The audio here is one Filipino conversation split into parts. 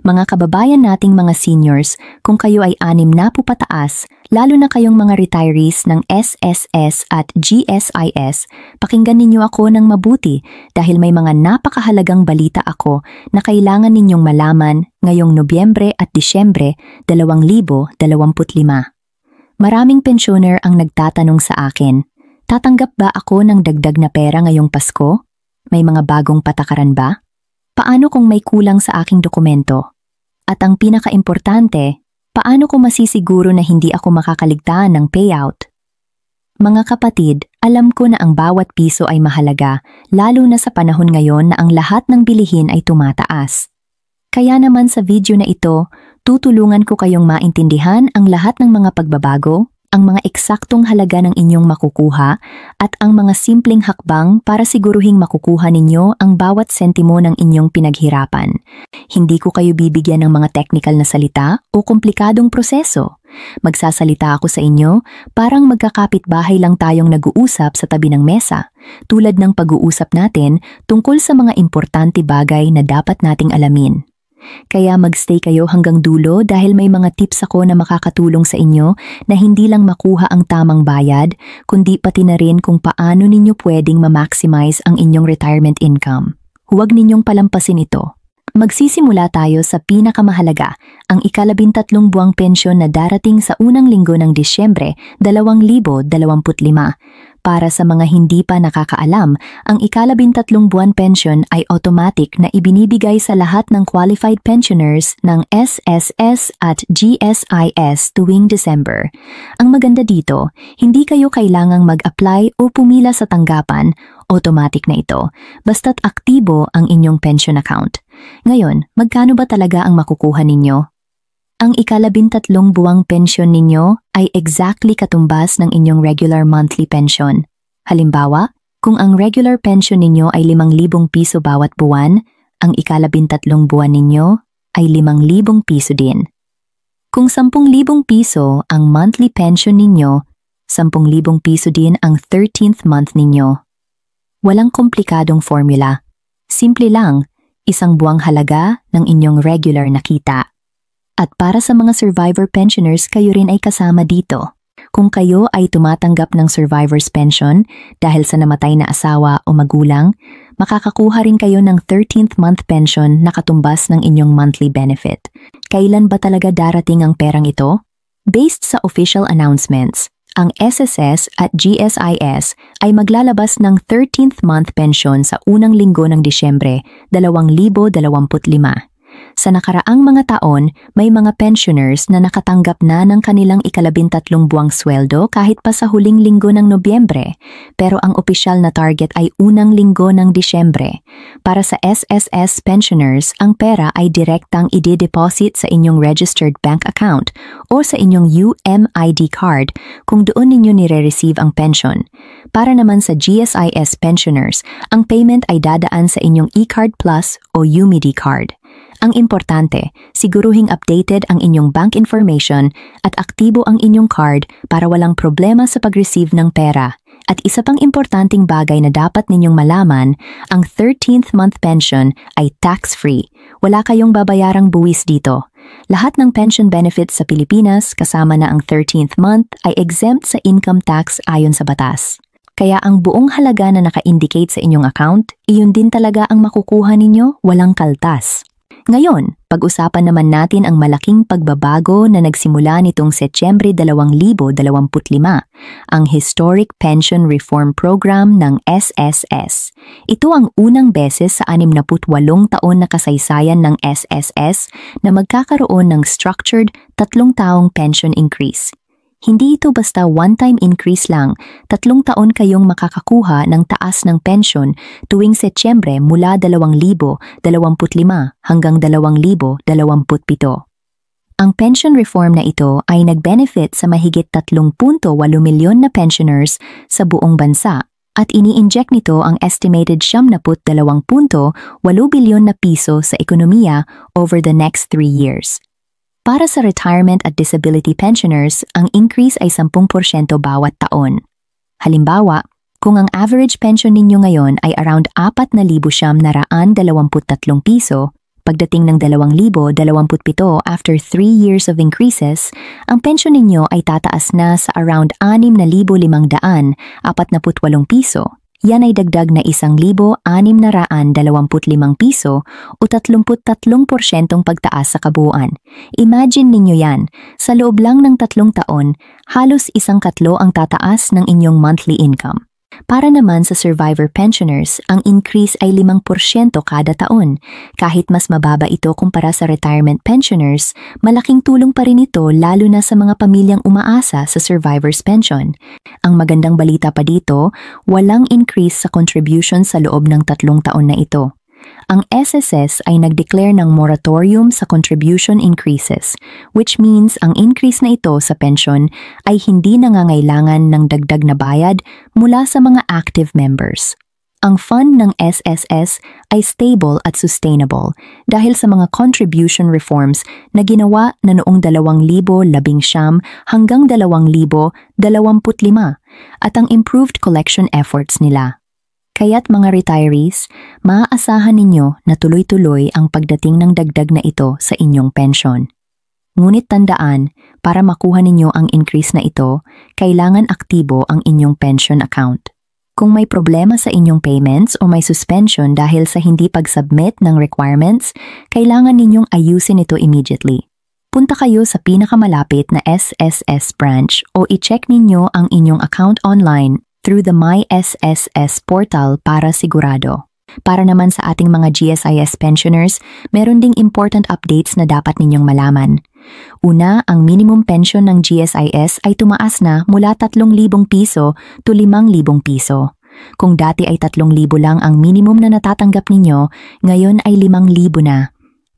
Mga kababayan nating mga seniors, kung kayo ay 60 pataas, lalo na kayong mga retirees ng SSS at GSIS, pakinggan ninyo ako ng mabuti dahil may mga napakahalagang balita ako na kailangan ninyong malaman ngayong Nobyembre at Disyembre 2025. Maraming pensyoner ang nagtatanong sa akin, tatanggap ba ako ng dagdag na pera ngayong Pasko? May mga bagong patakaran ba? Paano kung may kulang sa aking dokumento? At ang pinakaimportante, paano ko masisiguro na hindi ako makakaligtaan ng payout? Mga kapatid, alam ko na ang bawat piso ay mahalaga, lalo na sa panahon ngayon na ang lahat ng bilihin ay tumataas. Kaya naman sa video na ito, tutulungan ko kayong maintindihan ang lahat ng mga pagbabago, ang mga eksaktong halaga ng inyong makukuha, at ang mga simpleng hakbang para siguruhing makukuha ninyo ang bawat sentimo ng inyong pinaghirapan. Hindi ko kayo bibigyan ng mga technical na salita o komplikadong proseso. Magsasalita ako sa inyo parang magkakapitbahay lang tayong nag-uusap sa tabi ng mesa, tulad ng pag-uusap natin tungkol sa mga importante bagay na dapat nating alamin. Kaya magstay kayo hanggang dulo dahil may mga tips ako na makakatulong sa inyo na hindi lang makuha ang tamang bayad, kundi pati na rin kung paano ninyo pwedeng ma-maximize ang inyong retirement income. Huwag ninyong palampasin ito. Magsisimula tayo sa pinakamahalaga, ang ika-13 buwang pensyon na darating sa unang linggo ng Disyembre 2025. Para sa mga hindi pa nakakaalam, ang ika-13 buwan pensyon ay automatic na ibinibigay sa lahat ng qualified pensioners ng SSS at GSIS tuwing December. Ang maganda dito, hindi kayo kailangang mag-apply o pumila sa tanggapan, automatic na ito, basta't aktibo ang inyong pension account. Ngayon, magkano ba talaga ang makukuha ninyo? Ang ika-13 buwang pensyon ninyo ay exactly katumbas ng inyong regular monthly pension. Halimbawa, kung ang regular pension ninyo ay 5,000 piso bawat buwan, ang ika-13 buwan ninyo ay 5,000 piso din. Kung 10,000 piso ang monthly pension ninyo, 10,000 piso din ang 13th month ninyo. Walang komplikadong formula. Simple lang, isang buwang halaga ng inyong regular na kita. At para sa mga survivor pensioners, kayo rin ay kasama dito. Kung kayo ay tumatanggap ng survivor's pension dahil sa namatay na asawa o magulang, makakakuha rin kayo ng 13th month pension na katumbas ng inyong monthly benefit. Kailan ba talaga darating ang perang ito? Based sa official announcements, ang SSS at GSIS ay maglalabas ng 13th month pension sa unang linggo ng Disyembre 2025. Sa nakaraang mga taon, may mga pensioners na nakatanggap na ng kanilang ika-13 buwang sweldo kahit pa sa huling linggo ng Nobyembre, pero ang opisyal na target ay unang linggo ng Disyembre. Para sa SSS pensioners, ang pera ay direktang ide-deposit sa inyong registered bank account o sa inyong UMID card kung doon ninyo nire-receive ang pension. Para naman sa GSIS pensioners, ang payment ay dadaan sa inyong eCard Plus o UMID card. Ang importante, siguruhing updated ang inyong bank information at aktibo ang inyong card para walang problema sa pag-receive ng pera. At isa pang importanteng bagay na dapat ninyong malaman, ang 13th month pension ay tax-free. Wala kayong babayarang buwis dito. Lahat ng pension benefits sa Pilipinas kasama na ang 13th month ay exempt sa income tax ayon sa batas. Kaya ang buong halaga na naka-indicate sa inyong account, iyon din talaga ang makukuha ninyo, walang kaltas. Ngayon, pag-usapan naman natin ang malaking pagbabago na nagsimula nitong Setyembre 2025, ang Historic Pension Reform Program ng SSS. Ito ang unang beses sa 68 taon na kasaysayan ng SSS na magkakaroon ng structured 3 taong pension increase. Hindi ito basta one-time increase lang, 3 taon kayong makakakuha ng taas ng pensyon tuwing Setyembre mula 2025 hanggang 2027. Ang pension reform na ito ay nag-benefit sa mahigit 3.8 milyon na pensioners sa buong bansa at ini-inject nito ang estimated 72.8 bilyon na piso sa ekonomiya over the next 3 years. Para sa retirement at disability pensioners, ang increase ay 10% bawat taon. Halimbawa, kung ang average pension ninyo ngayon ay around 4,923 piso, Pagdating ng 2027 after 3 years of increases, ang pensyon ninyo ay tataas na sa around 6,548 piso. Yan ay dagdag na 1,625 piso o 33% pagtaas sa kabuuan. Imagine ninyo yan, sa loob lang ng 3 taon, halos 1/4 ang tataas ng inyong monthly income. Para naman sa survivor pensioners, ang increase ay 5% kada taon. Kahit mas mababa ito kumpara sa retirement pensioners, malaking tulong pa rin ito lalo na sa mga pamilyang umaasa sa survivor's pension. Ang magandang balita pa dito, walang increase sa contribution sa loob ng 3 taon na ito. Ang SSS ay nag-declare ng moratorium sa contribution increases, which means ang increase na ito sa pension ay hindi nangangailangan ng dagdag na bayad mula sa mga active members. Ang fund ng SSS ay stable at sustainable dahil sa mga contribution reforms na ginawa na noong 2019 hanggang 2025 at ang improved collection efforts nila. Kaya't mga retirees, maaasahan ninyo na tuloy-tuloy ang pagdating ng dagdag na ito sa inyong pensyon. Ngunit tandaan, para makuha ninyo ang increase na ito, kailangan aktibo ang inyong pension account. Kung may problema sa inyong payments o may suspension dahil sa hindi pag-submit ng requirements, kailangan ninyong ayusin ito immediately. Punta kayo sa pinakamalapit na SSS branch o i-check ninyo ang inyong account online through the My SSS portal para sigurado. Para naman sa ating mga GSIS pensioners, meron ding important updates na dapat ninyong malaman. Una, ang minimum pension ng GSIS ay tumaas na mula 3,000 piso to 5,000 piso. Kung dati ay 3,000 lang ang minimum na natatanggap ninyo, ngayon ay 5,000 na.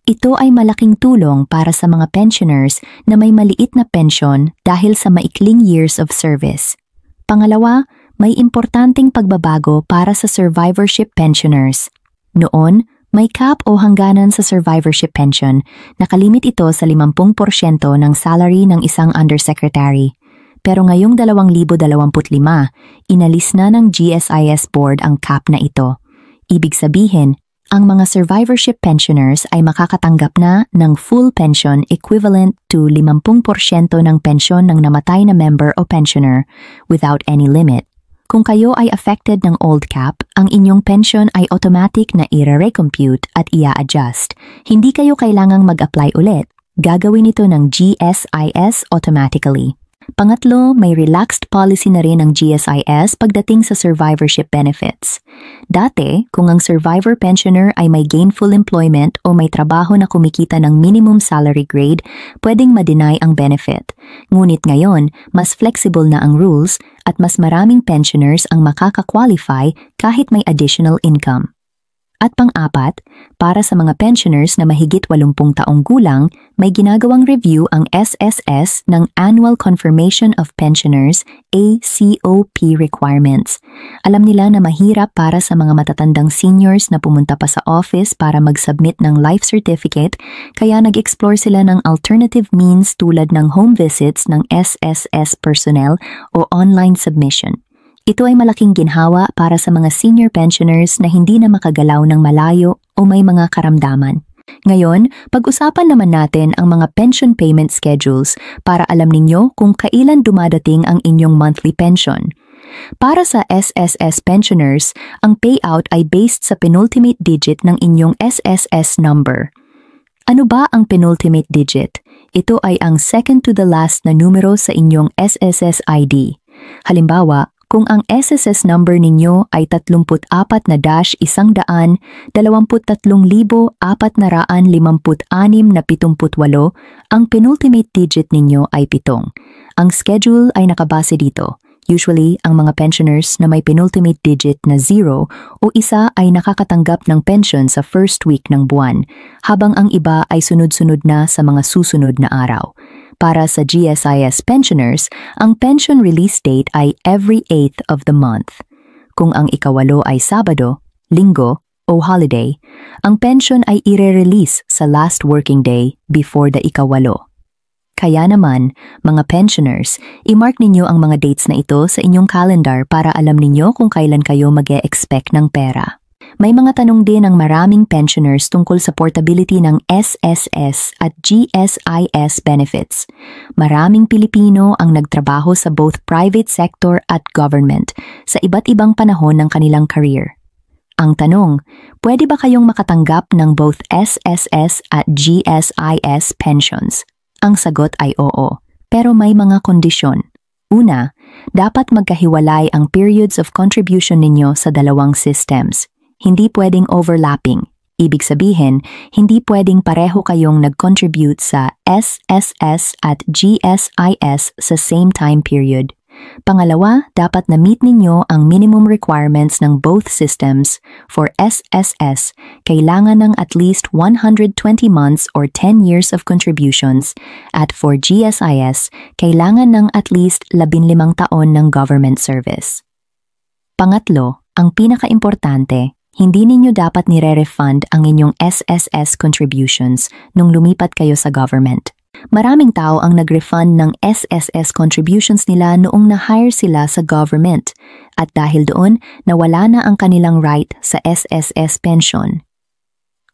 Ito ay malaking tulong para sa mga pensioners na may maliit na pensyon dahil sa maikling years of service. Pangalawa, may importanteng pagbabago para sa survivorship pensioners. Noon, may cap o hangganan sa survivorship pension, nakalimit ito sa 50% ng salary ng isang undersecretary. Pero ngayong 2025, inalis na ng GSIS board ang cap na ito. Ibig sabihin, ang mga survivorship pensioners ay makakatanggap na ng full pension equivalent to 50% ng pensyon ng namatay na member o pensioner without any limit. Kung kayo ay affected ng old cap, ang inyong pension ay automatic na i-recompute at i-adjust. Hindi kayo kailangang mag-apply ulit. Gagawin ito ng GSIS automatically. Pangatlo, may relaxed policy na rin ang GSIS pagdating sa survivorship benefits. Dati, kung ang survivor pensioner ay may gainful employment o may trabaho na kumikita ng minimum salary grade, pwedeng ma-deny ang benefit. Ngunit ngayon, mas flexible na ang rules at mas maraming pensioners ang makaka-qualify kahit may additional income. At pang-apat, para sa mga pensioners na mahigit 80 taong gulang, may ginagawang review ang SSS ng Annual Confirmation of Pensioners ACOP requirements. Alam nila na mahirap para sa mga matatandang seniors na pumunta pa sa office para mag-submit ng life certificate, kaya nag-explore sila ng alternative means tulad ng home visits ng SSS personnel o online submission. Ito ay malaking ginhawa para sa mga senior pensioners na hindi na makagalaw ng malayo o may mga karamdaman. Ngayon, pag-usapan naman natin ang mga pension payment schedules para alam ninyo kung kailan dumadating ang inyong monthly pension. Para sa SSS pensioners, ang payout ay based sa penultimate digit ng inyong SSS number. Ano ba ang penultimate digit? Ito ay ang second to the last na numero sa inyong SSS ID. Halimbawa, kung ang SSS number ninyo ay 34,123,456 ang penultimate digit ninyo ay 7. Ang schedule ay nakabase dito. Usually, ang mga pensioners na may penultimate digit na 0 o 1 ay nakakatanggap ng pension sa first week ng buwan, habang ang iba ay sunod-sunod na sa mga susunod na araw. Para sa GSIS pensioners, ang pension release date ay every 8th of the month. Kung ang ika-8 ay Sabado, Linggo, o holiday, ang pension ay ire-release sa last working day before the ika-8. Kaya naman, mga pensioners, i-mark ninyo ang mga dates na ito sa inyong calendar para alam ninyo kung kailan kayo mag-e-expect ng pera. May mga tanong din ang maraming pensioners tungkol sa portability ng SSS at GSIS benefits. Maraming Pilipino ang nagtrabaho sa both private sector at government sa iba't ibang panahon ng kanilang career. Ang tanong, pwede ba kayong makatanggap ng both SSS at GSIS pensions? Ang sagot ay oo, pero may mga kondisyon. Una, dapat magkahiwalay ang periods of contribution ninyo sa dalawang systems. Hindi pwedeng overlapping. Ibig sabihin, hindi pwedeng pareho kayong nag-contribute sa SSS at GSIS sa same time period. Pangalawa, dapat na-meet ninyo ang minimum requirements ng both systems. For SSS, kailangan ng at least 120 months or 10 years of contributions. At for GSIS, kailangan ng at least 15 taon ng government service. Pangatlo, ang pinaka-importante, hindi ninyo dapat nire-refund ang inyong SSS contributions nung lumipat kayo sa government. Maraming tao ang nag-refund ng SSS contributions nila noong na-hire sila sa government at dahil doon, nawala na ang kanilang right sa SSS pension.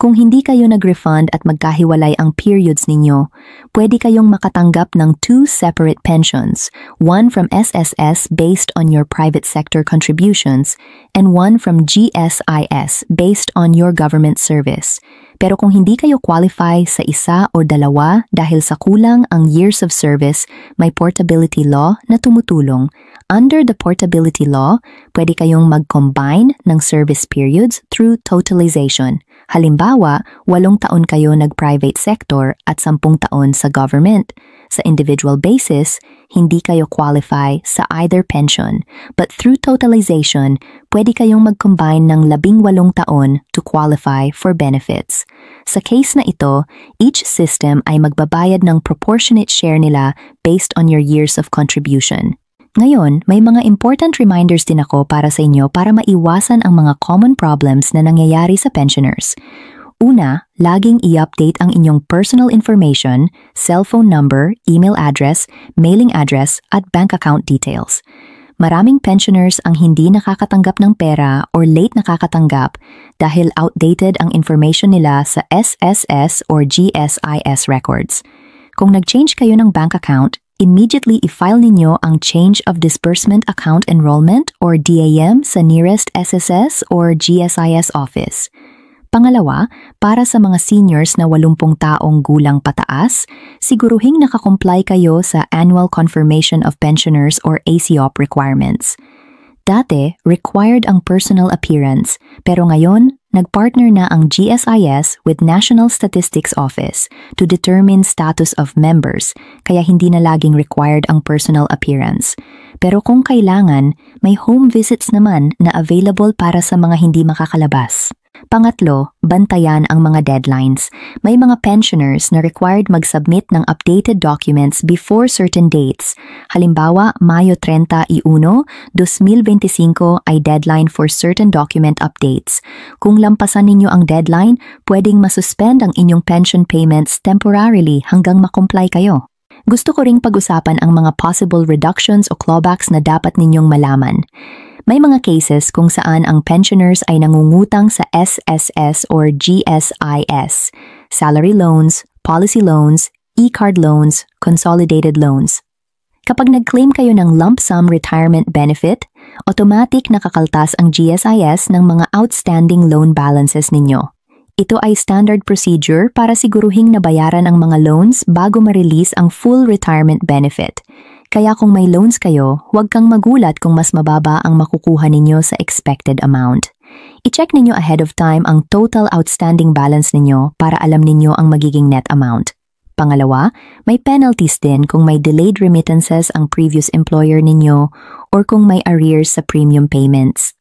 Kung hindi kayo nag-refund at magkahiwalay ang periods ninyo, pwede kayong makatanggap ng 2 separate pensions, one from SSS based on your private sector contributions and one from GSIS based on your government service. Pero kung hindi kayo qualify sa isa o dalawa dahil sa kulang ang years of service, may portability law na tumutulong. Under the portability law, pwede kayong mag-combine ng service periods through totalization. Halimbawa, 8 taon kayo nag-private sector at 10 taon sa government. Sa individual basis, hindi kayo qualify sa either pension, but through totalization, pwede kayong mag-combine ng 18 taon to qualify for benefits. Sa case na ito, each system ay magbabayad ng proportionate share nila based on your years of contribution. Ngayon, may mga important reminders din ako para sa inyo para maiwasan ang mga common problems na nangyayari sa pensioners. Una, laging i-update ang inyong personal information, cellphone number, email address, mailing address, at bank account details. Maraming pensioners ang hindi nakakatanggap ng pera or late nakakatanggap dahil outdated ang information nila sa SSS or GSIS records. Kung nag-change kayo ng bank account, immediately i-file ninyo ang Change of Disbursement Account Enrollment or DAM sa nearest SSS or GSIS office. Pangalawa, para sa mga seniors na 80 taong gulang pataas, siguruhing nakakomply kayo sa Annual Confirmation of Pensioners or ACOP requirements. Dati, required ang personal appearance, pero ngayon, nagpartner na ang GSIS with National Statistics Office to determine status of members, kaya hindi na laging required ang personal appearance. Pero kung kailangan, may home visits naman na available para sa mga hindi makakalabas. Pangatlo, bantayan ang mga deadlines. May mga pensioners na required mag-submit ng updated documents before certain dates. Halimbawa, Mayo 31, 2025 ay deadline for certain document updates. Kung lampasan ninyo ang deadline, pwedeng masuspend ang inyong pension payments temporarily hanggang makomply kayo. Gusto ko ring pag-usapan ang mga possible reductions o clawbacks na dapat ninyong malaman. May mga cases kung saan ang pensioners ay nangungutang sa SSS or GSIS, salary loans, policy loans, e-card loans, consolidated loans. Kapag nag-claim kayo ng lump sum retirement benefit, automatic nakakaltas ang GSIS ng mga outstanding loan balances ninyo. Ito ay standard procedure para siguruhing nabayaran ang mga loans bago ma-release ang full retirement benefit. Kaya kung may loans kayo, huwag kang magulat kung mas mababa ang makukuha ninyo sa expected amount. I-check ninyo ahead of time ang total outstanding balance ninyo para alam ninyo ang magiging net amount. Pangalawa, may penalties din kung may delayed remittances ang previous employer ninyo or kung may arrears sa premium payments.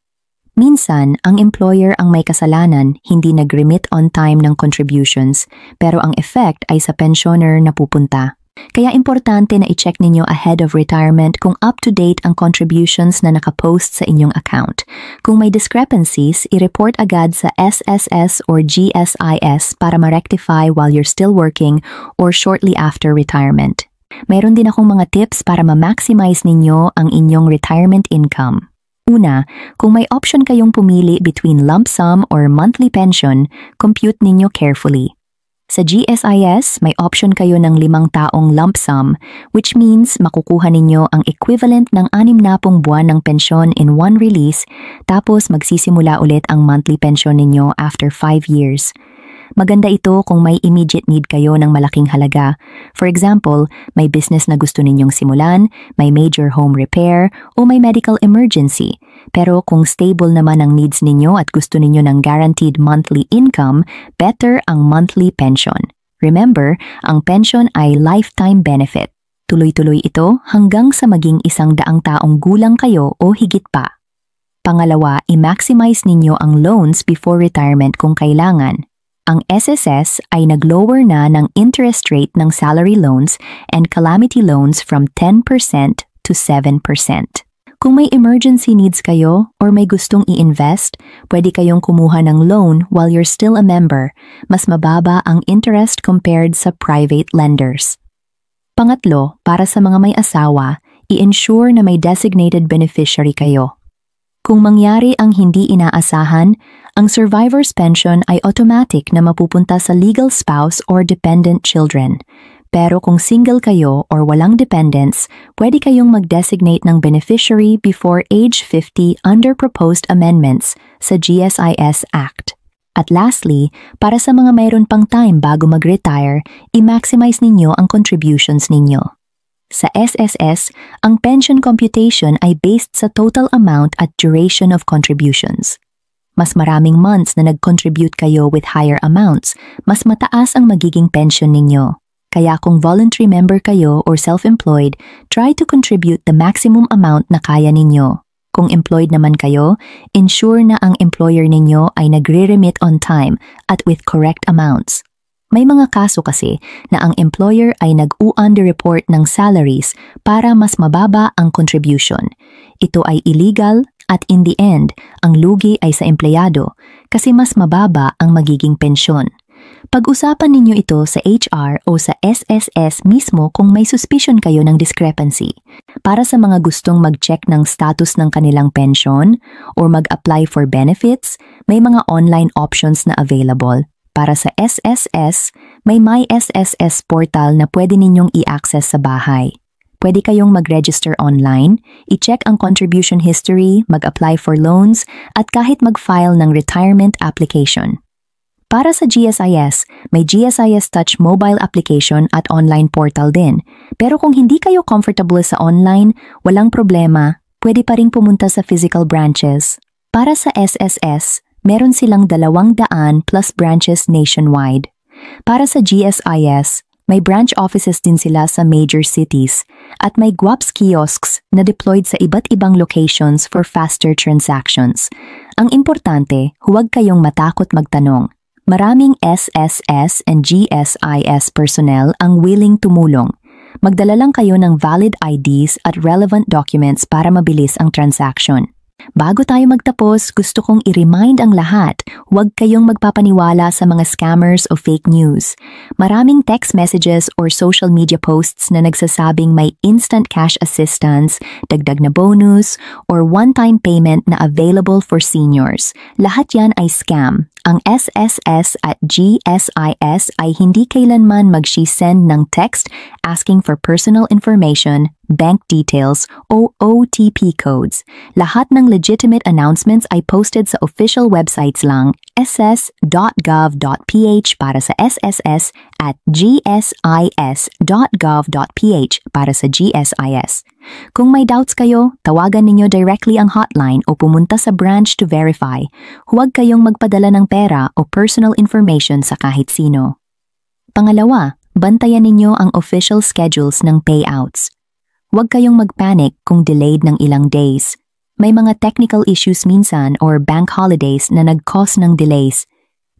Minsan, ang employer ang may kasalanan, hindi nag-remit on time ng contributions, pero ang effect ay sa pensioner na pupunta. Kaya importante na i-check ninyo ahead of retirement kung up-to-date ang contributions na nakapost sa inyong account. Kung may discrepancies, i-report agad sa SSS or GSIS para ma-rectify while you're still working or shortly after retirement. Mayroon din akong mga tips para ma-maximize ninyo ang inyong retirement income. Una, kung may option kayong pumili between lump sum or monthly pension, compute ninyo carefully. Sa GSIS, may option kayo ng 5 taong lump sum, which means makukuha ninyo ang equivalent ng 60 buwan ng pensyon in one release, tapos magsisimula ulit ang monthly pension ninyo after 5 years. Maganda ito kung may immediate need kayo ng malaking halaga. For example, may business na gusto ninyong simulan, may major home repair, o may medical emergency. Pero kung stable naman ang needs ninyo at gusto ninyo ng guaranteed monthly income, better ang monthly pension. Remember, ang pension ay lifetime benefit. Tuloy-tuloy ito hanggang sa maging 100 taong gulang kayo o higit pa. Pangalawa, i-maximize ninyo ang loans before retirement kung kailangan. Ang SSS ay nag-lower na ng interest rate ng salary loans and calamity loans from 10% to 7%. Kung may emergency needs kayo or may gustong i-invest, pwede kayong kumuha ng loan while you're still a member. Mas mababa ang interest compared sa private lenders. Pangatlo, para sa mga may asawa, i-ensure na may designated beneficiary kayo. Kung mangyari ang hindi inaasahan, ang survivor's pension ay automatic na mapupunta sa legal spouse or dependent children. Pero kung single kayo or walang dependents, pwede kayong mag-designate ng beneficiary before age 50 under proposed amendments sa GSIS Act. At lastly, para sa mga mayroon pang time bago mag-retire, i-maximize ninyo ang contributions ninyo. Sa SSS, ang pension computation ay based sa total amount at duration of contributions. Mas maraming months na nag-contribute kayo with higher amounts, mas mataas ang magiging pension ninyo. Kaya kung voluntary member kayo or self-employed, try to contribute the maximum amount na kaya ninyo. Kung employed naman kayo, ensure na ang employer ninyo ay nagre-remit on time at with correct amounts. May mga kaso kasi na ang employer ay nag-u-underreport ng salaries para mas mababa ang contribution. Ito ay illegal at in the end, ang lugi ay sa empleyado kasi mas mababa ang magiging pensyon. Pag-usapan ninyo ito sa HR o sa SSS mismo kung may suspicion kayo ng discrepancy. Para sa mga gustong mag-check ng status ng kanilang pension or mag-apply for benefits, may mga online options na available. Para sa SSS, may My SSS portal na pwede ninyong i-access sa bahay. Pwede kayong mag-register online, i-check ang contribution history, mag-apply for loans, at kahit mag-file ng retirement application. Para sa GSIS, may GSIS Touch mobile application at online portal din. Pero kung hindi kayo comfortable sa online, walang problema, pwede pa ring pumunta sa physical branches. Para sa SSS, meron silang 200 plus branches nationwide. Para sa GSIS, may branch offices din sila sa major cities at may GWAPS kiosks na deployed sa iba't ibang locations for faster transactions. Ang importante, huwag kayong matakot magtanong. Maraming SSS and GSIS personnel ang willing tumulong. Magdala lang kayo ng valid IDs at relevant documents para mabilis ang transaction. Bago tayo magtapos, gusto kong i-remind ang lahat, huwag kayong magpapaniwala sa mga scammers o fake news. Maraming text messages or social media posts na nagsasabing may instant cash assistance, dagdag na bonus, or one-time payment na available for seniors. Lahat yan ay scam. Ang SSS at GSIS ay hindi kailanman mag-send ng text asking for personal information, bank details, o OTP codes. Lahat ng legitimate announcements ay posted sa official websites lang, ss.gov.ph para sa SSS at gsis.gov.ph para sa GSIS. Kung may doubts kayo, tawagan ninyo directly ang hotline o pumunta sa branch to verify. Huwag kayong magpadala ng pera o personal information sa kahit sino. Pangalawa, bantayan ninyo ang official schedules ng payouts. Huwag kayong magpanic kung delayed ng ilang days. May mga technical issues minsan or bank holidays na nag-cause ng delays.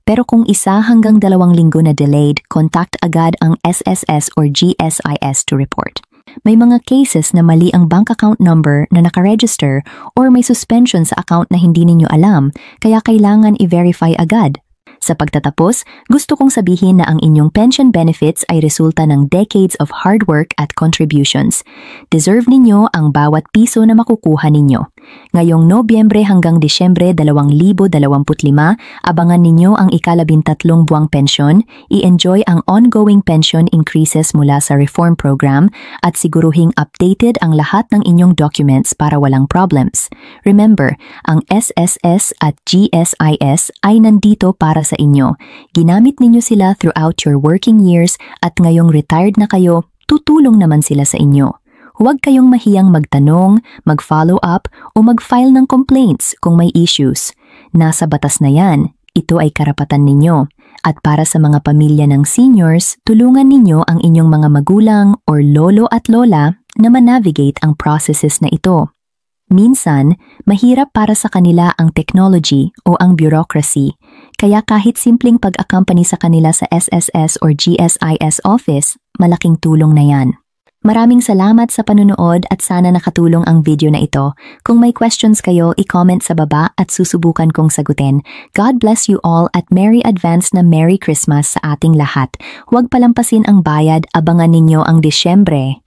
Pero kung 1 hanggang 2 linggo na delayed, contact agad ang SSS or GSIS to report. May mga cases na mali ang bank account number na nakaregister or may suspension sa account na hindi ninyo alam, kaya kailangan i-verify agad. Sa pagtatapos, gusto kong sabihin na ang inyong pension benefits ay resulta ng decades of hard work at contributions. Deserve ninyo ang bawat piso na makukuha ninyo. Ngayong Nobyembre hanggang Disyembre 2025, abangan ninyo ang ika-13 buwang pensyon, i-enjoy ang ongoing pension increases mula sa reform program at siguruhing updated ang lahat ng inyong documents para walang problems. Remember, ang SSS at GSIS ay nandito para sa inyo. Ginamit ninyo sila throughout your working years at ngayong retired na kayo, tutulong naman sila sa inyo. Huwag kayong mahiyang magtanong, mag-follow up o mag-file ng complaints kung may issues. Nasa batas na yan, ito ay karapatan ninyo. At para sa mga pamilya ng seniors, tulungan ninyo ang inyong mga magulang or lolo at lola na manavigate ang processes na ito. Minsan, mahirap para sa kanila ang technology o ang bureaucracy, kaya kahit simpleng pag-accompany sa kanila sa SSS or GSIS office, malaking tulong na yan. Maraming salamat sa panunood at sana nakatulong ang video na ito. Kung may questions kayo, i-comment sa baba at susubukan kong sagutin. God bless you all at Merry Advance na Merry Christmas sa ating lahat. Huwag palampasin ang bayad, abangan ninyo ang Disyembre.